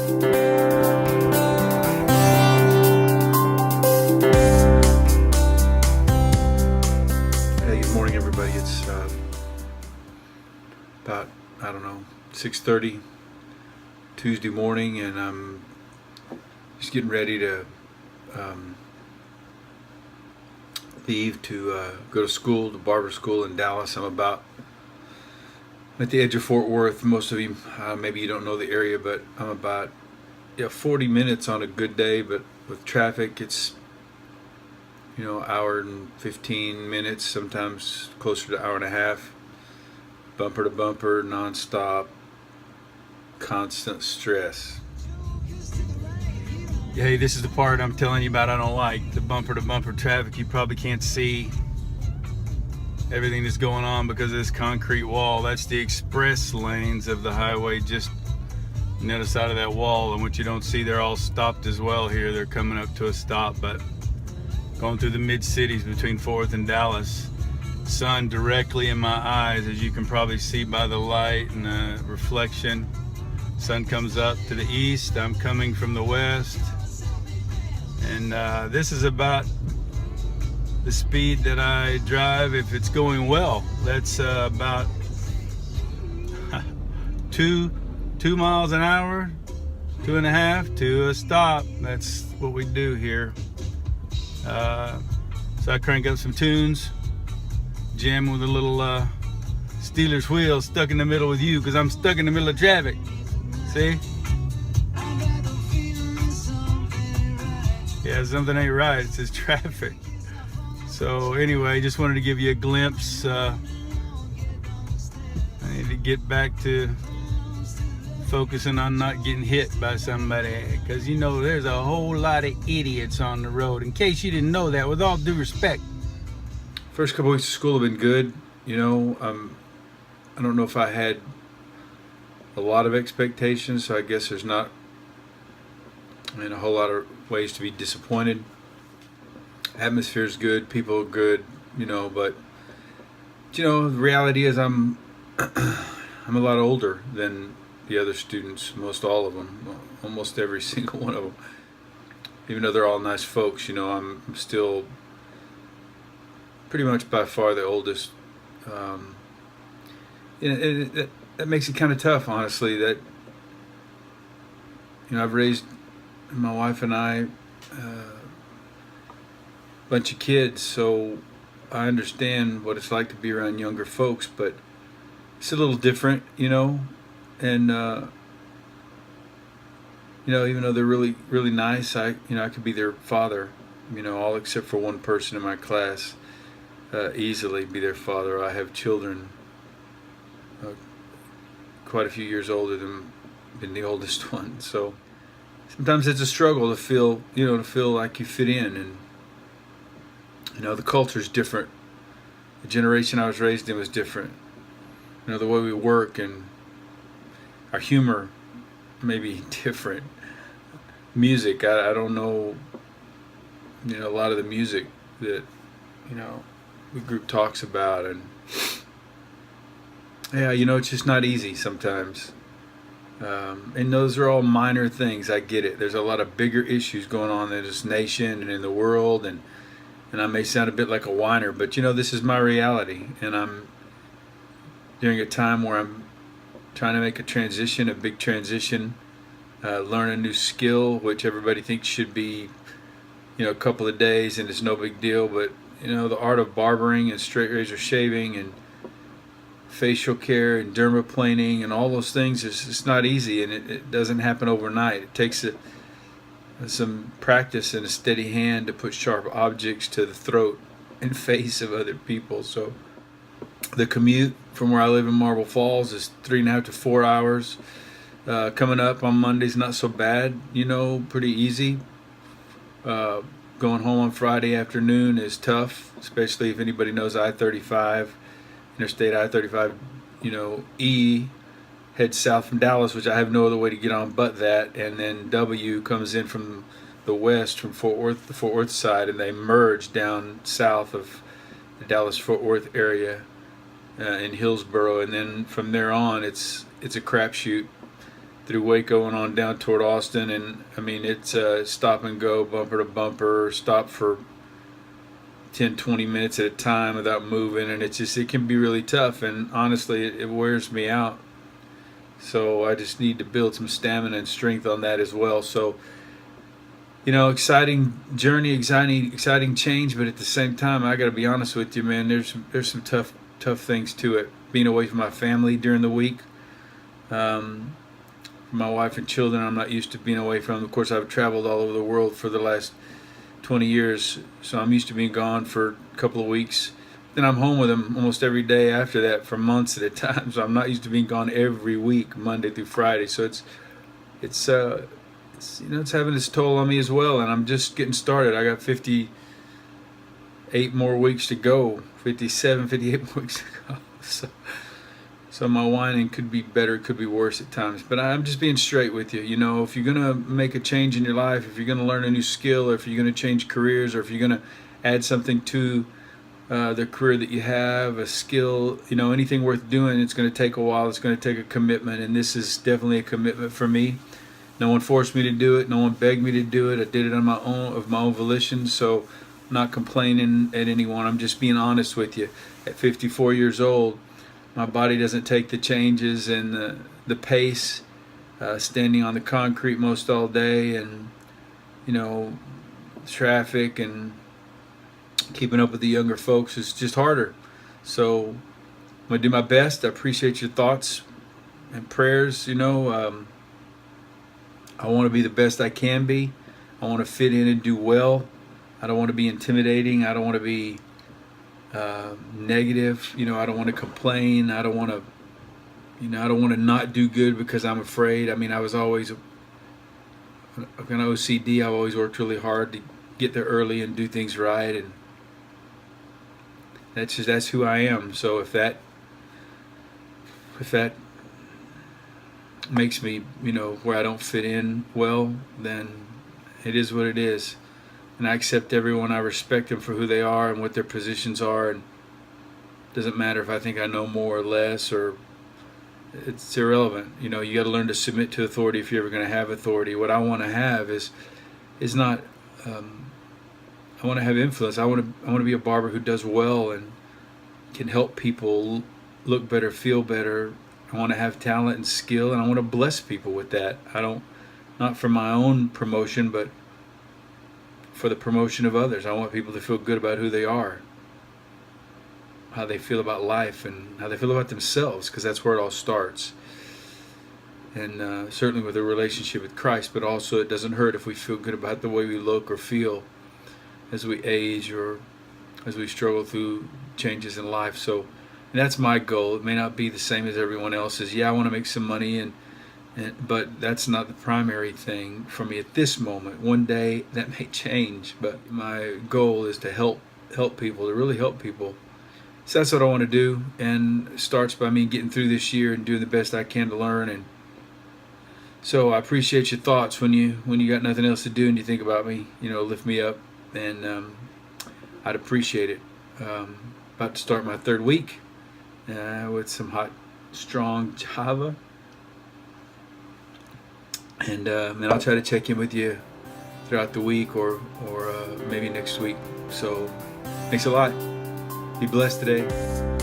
Hey, good morning, everybody. It's about, I don't know, 6:30 Tuesday morning, and I'm just getting ready to leave to go to school, to Barber school in Dallas. I'm at the edge of Fort Worth. Most of you, maybe you don't know the area, but I'm about 40 minutes on a good day, but with traffic, it's hour and 15 minutes, sometimes closer to hour and a half, bumper to bumper, nonstop, constant stress. Hey, this is the part I'm telling you about I don't like, the bumper to bumper traffic. You probably can't see everything that's going on because of this concrete wall. That's the express lanes of the highway just on the other side of that wall, and what you don't see, they're all stopped as well here. They're coming up to a stop, but going through the mid-cities between Fort Worth and Dallas. Sun directly in my eyes, as you can probably see by the light and the reflection. Sun comes up to the east, I'm coming from the west. And this is about the speed that I drive if it's going well. That's about 2 miles an hour, 2.5 to a stop. That's what we do here. So I crank up some tunes, jam with a little Steelers wheel stuck in the middle with you, because I'm stuck in the middle of traffic. See? Yeah, something ain't right. It's just traffic. So anyway, just wanted to give you a glimpse. I need to get back to focusing on not getting hit by somebody, because there's a whole lot of idiots on the road. In case you didn't know that, with all due respect. First couple weeks of school have been good. I don't know if I had a lot of expectations, so I guess there's not a whole lot of ways to be disappointed. Atmosphere's good, people are good, but the reality is I'm a lot older than the other students, most all of them, almost every single one of them. Even though they're all nice folks, I'm still pretty much by far the oldest. That makes it kind of tough, honestly. That I've raised, my wife and I, a bunch of kids, so I understand what it's like to be around younger folks, but it's a little different, and even though they're really, really nice, I could be their father, all except for one person in my class, easily be their father. I have children quite a few years older than the oldest one, so sometimes it's a struggle to feel like you fit in, and the culture's different. The generation I was raised in was different. The way we work and our humor may be different. Music, I don't know, a lot of the music that, the group talks about, and it's just not easy sometimes. And those are all minor things. I get it. There's a lot of bigger issues going on in this nation and in the world, and I may sound a bit like a whiner, but this is my reality, and I'm during a time where I'm trying to make a big transition, learn a new skill, which everybody thinks should be, a couple of days and it's no big deal, but the art of barbering and straight razor shaving and facial care and dermaplaning and all those things it's not easy, and it doesn't happen overnight. It takes some practice and a steady hand to put sharp objects to the throat and face of other people. So the commute from where I live in Marble Falls is 3.5 to 4 hours. Coming up on Monday's not so bad, pretty easy. Going home on Friday afternoon is tough, especially if anybody knows I-35, Interstate I-35, E heads south from Dallas, which I have no other way to get on but that, and then W comes in from the west, from Fort Worth, the Fort Worth side, and they merge down south of the Dallas-Fort Worth area in Hillsboro, and then from there on, it's a crapshoot. through Waco and on down toward Austin, and I mean it's stop and go, bumper to bumper, stop for 10, 20 minutes at a time without moving, and it can be really tough, and honestly it wears me out. So I just need to build some stamina and strength on that as well. So, you know, exciting journey, exciting change, but at the same time, I got to be honest with you, man. There's some tough things to it. Being away from my family during the week, my wife and children, I'm not used to being away from. Of course, I've traveled all over the world for the last 20 years, so I'm used to being gone for a couple of weeks. Then I'm home with them almost every day after that for months at a time. So I'm not used to being gone every week, Monday through Friday. So it's you know, it's having its toll on me as well. And I'm just getting started. I got 58 more weeks to go, 57, 58 more weeks to go. So my whining could be better, it could be worse at times. But I'm just being straight with you. You know, if you're gonna make a change in your life, if you're gonna learn a new skill, or if you're gonna change careers, or if you're gonna add something to the career that you have, a skill, you know, anything worth doing, it's going to take a while. It's going to take a commitment, and this is definitely a commitment for me. No one forced me to do it. No one begged me to do it. I did it on my own, of my own volition. So I'm not complaining at anyone. I'm just being honest with you. At 54 years old, my body doesn't take the changes and the pace, standing on the concrete most all day, and, you know, traffic and keeping up with the younger folks is just harder. So I'm gonna do my best. I appreciate your thoughts and prayers. You know, I want to be the best I can be. I want to fit in and do well. I don't want to be intimidating. I don't want to be negative. You know, I don't want to complain. I don't want to, you know, I don't want to not do good because I'm afraid. I mean, I was always an OCD. I've always worked really hard to get there early and do things right, and that's who I am. So if that makes me, you know, where I don't fit in well, then it is what it is. And I accept everyone. I respect them for who they are and what their positions are, and it doesn't matter if I think I know more or less, or it's irrelevant. You know, you got to learn to submit to authority if you're ever going to have authority. What I want to have is not I want to have influence. I want to be a barber who does well and can help people look better, feel better. I want to have talent and skill, and I want to bless people with that. Not for my own promotion, but for the promotion of others. I want people to feel good about who they are, how they feel about life, and how they feel about themselves, because that's where it all starts. And certainly with a relationship with Christ, but also it doesn't hurt if we feel good about the way we look or feel as we age or as we struggle through changes in life. So that's my goal. It may not be the same as everyone else's. Yeah, I want to make some money, but that's not the primary thing for me at this moment. One day that may change, but my goal is to help people, to really help people. So that's what I want to do, and it starts by me getting through this year and doing the best I can to learn. And so I appreciate your thoughts when you got nothing else to do and you think about me. You know, lift me up, and I'd appreciate it. About to start my third week with some hot, strong Java, and then I'll try to check in with you throughout the week, or maybe next week. So thanks a lot. Be blessed today.